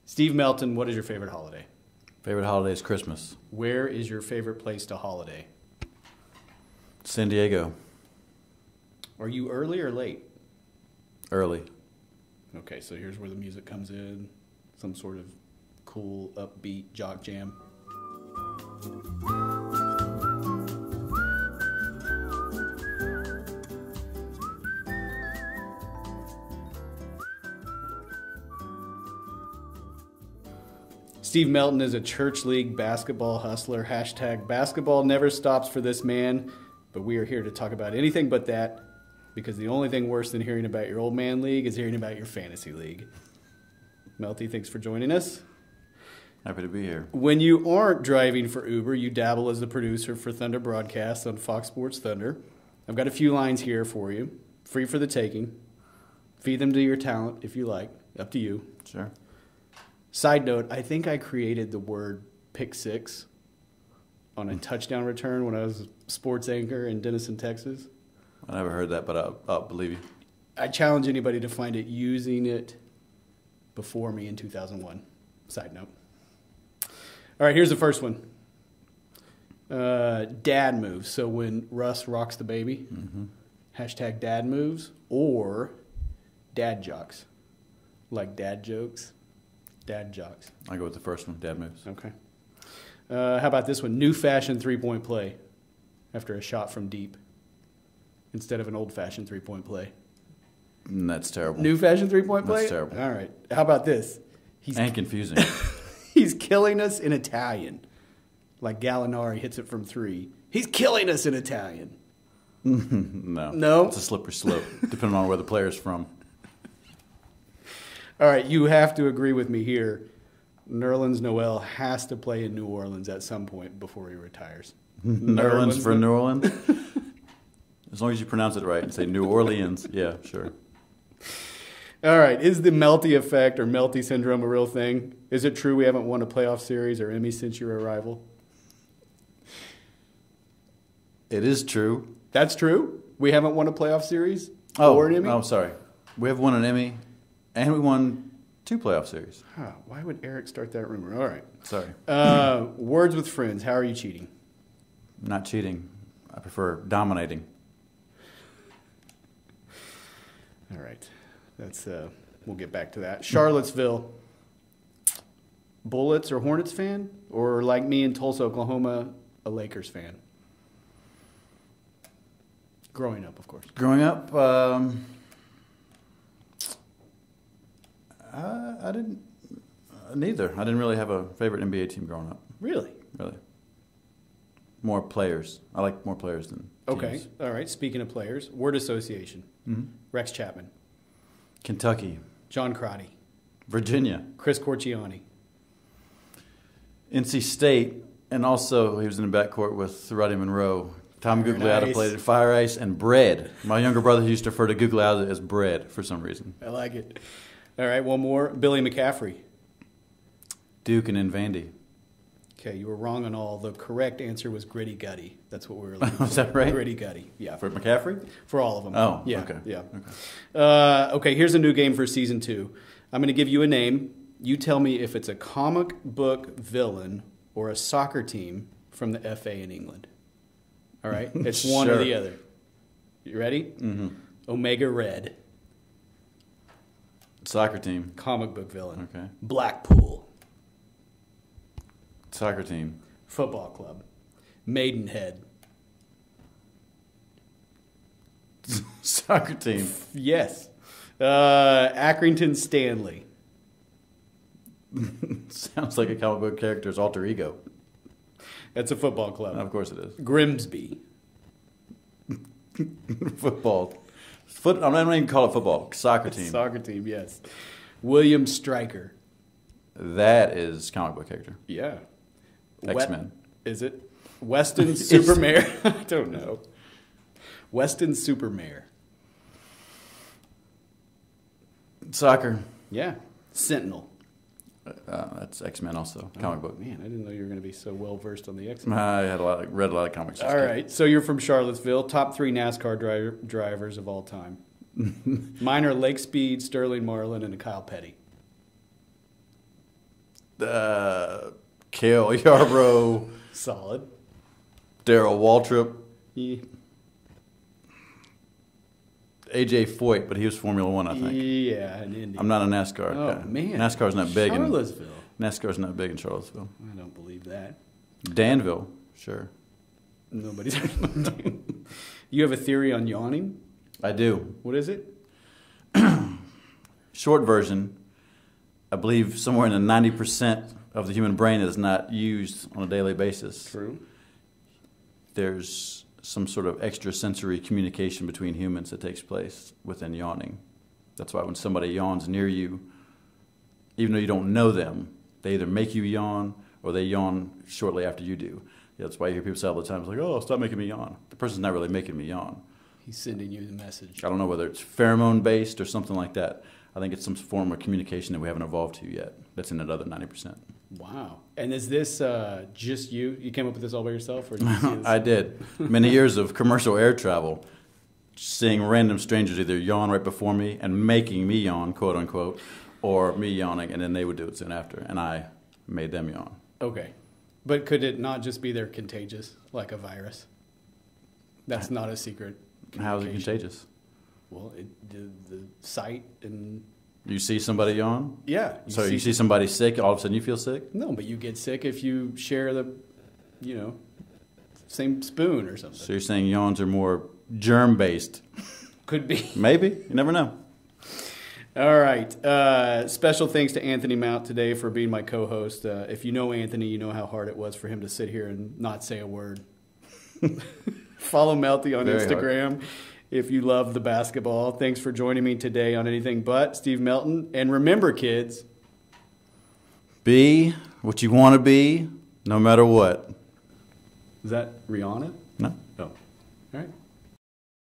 Steve Melton, what is your favorite holiday? Favorite holiday is Christmas. Where is your favorite place to holiday? San Diego. Are you early or late? Early. Okay, so here's where the music comes in. Some sort of cool, upbeat jock jam. Steve Melton is a church league basketball hustler. Hashtag basketball never stops for this man. But we are here to talk about anything but that, because the only thing worse than hearing about your old man league is hearing about your fantasy league. Melty, thanks for joining us. Happy to be here. When you aren't driving for Uber, you dabble as the producer for Thunder Broadcast on Fox Sports Thunder. I've got a few lines here for you, free for the taking. Feed them to your talent if you like. Up to you. Sure. Side note, I think I created the word pick six on a touchdown return when I was a sports anchor in Denison, Texas. I never heard that, but I'll believe you. I challenge anybody to find it using it before me in 2001. Side note. All right, here's the first one. Dad moves. So when Russ rocks the baby, hashtag dad moves, or dad jocks. Like dad jokes, dad jocks. I go with the first one, dad moves. Okay. How about this one? New fashion three-point play after a shot from deep instead of an old-fashioned three-point play. That's terrible. New fashion three-point play? That's terrible. All right. How about this? And confusing. He's killing us in Italian. Like Gallinari hits it from three. He's killing us in Italian. No. No? It's a slippery slope, depending on where the player's from. All right, you have to agree with me here. Nerlens Noel has to play in New Orleans at some point before he retires. Nerlens for New Orleans? As long as you pronounce it right and say New Orleans. Yeah, sure. All right, is the Melty effect or Melty syndrome a real thing? Is it true we haven't won a playoff series or Emmy since your arrival? It is true. That's true? We haven't won a playoff series or an Emmy? Oh, sorry. We have won an Emmy, and we won 2 playoff series. Huh, why would Eric start that rumor? All right. Sorry. Words with friends. How are you cheating? Not cheating. I prefer dominating. All right. That's we'll get back to that. Charlottesville. Bullets or Hornets fan? Or like me in Tulsa, Oklahoma, a Lakers fan? Growing up, of course. Growing up, I didn't. Neither. I didn't really have a favorite NBA team growing up. Really? Really. More players. I like more players than teams. Okay. All right. Speaking of players, word association. Mm-hmm. Rex Chapman. Kentucky. John Crotty. Virginia. Chris Corchiani. NC State. And also, he was in the backcourt with Roddy Monroe. Tom Gugliotta played at Fire Ice and Bread. My younger brother used to refer to Gugliotta as Bread for some reason. I like it. All right, one more. Billy McCaffrey. Duke and then Vandy. Okay, you were wrong on all. The correct answer was Gritty Gutty. That's what we were looking for. Is that right? Gritty Gutty, yeah. For McCaffrey? For all of them. Oh, yeah, okay. Yeah. Okay. Okay, here's a new game for Season 2. I'm going to give you a name. You tell me if it's a comic book villain or a soccer team from the FA in England. All right? It's one or the other. You ready? Mm-hmm. Omega Red. Soccer team. Comic book villain. Okay. Blackpool. Soccer team. Football club. Maidenhead. Soccer team. Yes. Accrington Stanley. Sounds like a comic book character's alter ego. That's a football club. Of course it is. Grimsby. Football. I'm not even call it football. Soccer team. Soccer team, yes. William Stryker. That is comic book character. Yeah. X-Men. Is it? Weston Supermare. I don't know. Weston Supermare. Soccer. Yeah. Sentinel. That's X-Men also. Comic book. Man, I didn't know you were going to be so well versed on the X-Men. I had read a lot of comics. All right. So you're from Charlottesville. Top 3 NASCAR drivers of all time. Mine are Lake Speed, Sterling Marlin, and Kyle Petty. Cale Yarbrough, Solid. Darrell Waltrip, Yeah. AJ Foyt, but he was Formula One, I think. Yeah, in Indy. I'm not a NASCAR guy. Oh, man. NASCAR's not big Charlottesville. NASCAR's not big in Charlottesville. I don't believe that. Danville, sure. Nobody's heard of it. You have a theory on yawning? I do. What is it? Short version, I believe somewhere in the 90% of the human brain is not used on a daily basis. True. There's some sort of extrasensory communication between humans that takes place within yawning. That's why when somebody yawns near you, even though you don't know them, they either make you yawn or they yawn shortly after you do. That's why you hear people say all the time, it's like, oh, stop making me yawn. The person's not really making me yawn. He's sending you the message. I don't know whether it's pheromone-based or something like that. I think it's some form of communication that we haven't evolved to yet. That's in that other 90%. Wow. And is this just you? You came up with this all by yourself? Or did you see this? I did. Many years of commercial air travel, seeing random strangers either yawn right before me and making me yawn, quote unquote, or me yawning, and then they would do it soon after, and I made them yawn. Okay. But could it not just be they're contagious, like a virus? That's not a secret. How is it contagious? Well, the sight and... You see somebody yawn? Yeah. So you see somebody sick, all of a sudden you feel sick? No, but you get sick if you share the, same spoon or something. So you're saying yawns are more germ-based? Could be. Maybe. You never know. All right. Special thanks to Anthony Mount today for being my co-host. If you know Anthony, you know how hard it was for him to sit here and not say a word. Follow Melty on Very Instagram hard. if you love the basketball. Thanks for joining me today on Anything But. Steve Melton. And remember, kids. Be what you want to be, no matter what. Is that Rihanna? No. Oh. All right.